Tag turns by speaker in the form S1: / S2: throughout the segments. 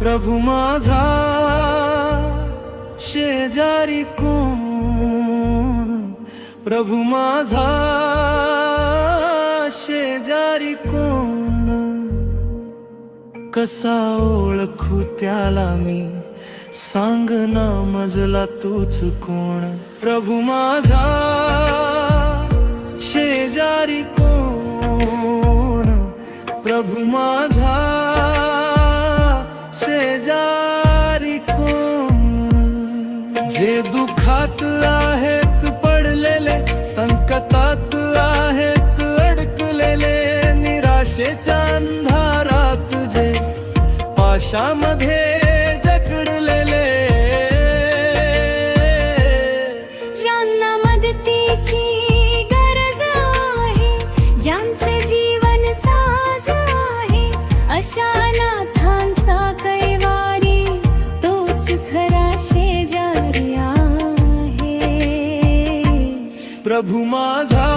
S1: प्रभु माझा शेजारी कोण, प्रभु माझा शेजारी कोण, कसा ओळखू त्याला मी, सांग ना मजला तूच कोण. प्रभु माझा शेजारी कोण, प्रभु माझा शेजारी कोण. जे दुखात आहेत पडलेले, संकटात आहेत अडकलेले, निराशेच्या अंधारात जे पाशामध्ये जकडलेले,
S2: ज्यांना मदतीची गरज आहे, ज्यांचे जीवन साज आहे, अशा नाथांचा कैवारी तोच खरा शेजारी आहे.
S1: प्रभु माझा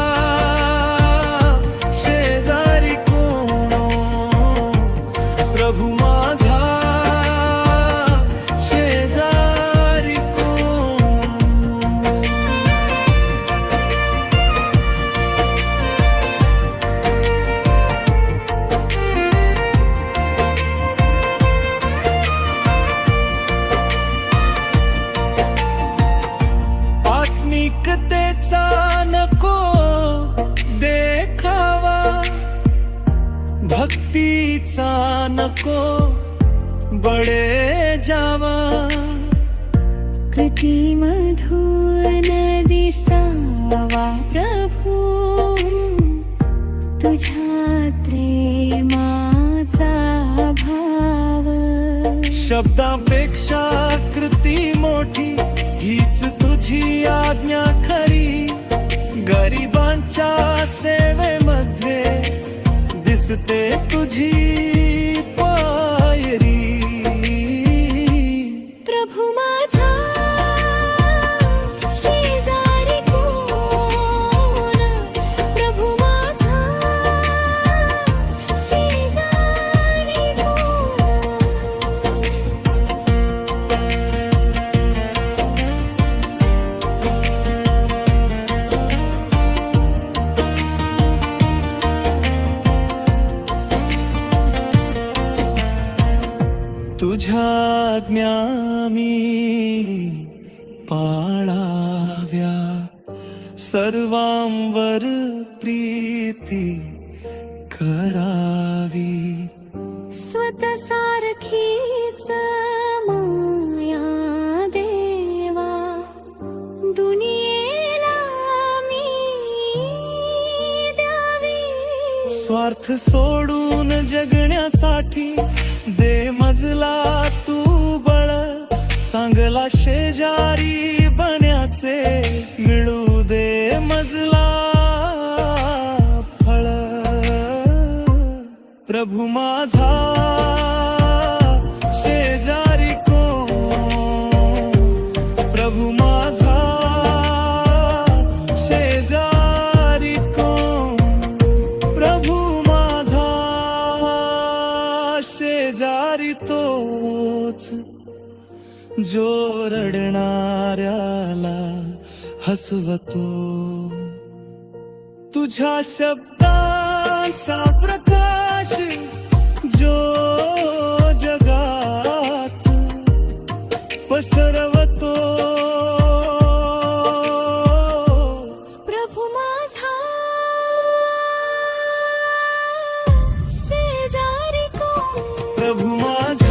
S1: शेजारी कोण, प्रभु माझा शेजारी कोण. आत्मिकतेचा नको देखावा, भक्तीचा नको बळे जावा.
S2: कृतीमधून दिसावा प्रभू तुझ्यात प्रेमाचा भाव.
S1: शब्दापेक्षा कृती मोठी, हीच तुझी आज्ञा खरी. गरिबांच्या सेवेमध्ये दिसते तुझी पायरी.
S2: प्रभु माझा शेजारी कोण, प्रभु माझा शेजारी कोण.
S1: तुझ्या आज्ञा मी पाळाव्या, सर्वांवर प्रीती करावी.
S2: स्वतःसारखीच माया देवा, दुनियेला मी द्यावी.
S1: स्वार्थ सोडून जगण्यासाठी दे मजला तू बळ. चांगला शेजारी बन्याचे मिळू दे मजला फळ. प्रभु माझा शेजारी कोण, प्रभु माझा शेजारी कोण, प्रभु माझा शेजारी तोच, जो रडणाऱ्याला हसवतो. तुझ्या शब्दांचा प्रकाश जो जगात पसरवतो.
S2: प्रभु माझा शेजारी कोण,
S1: प्रभु माझा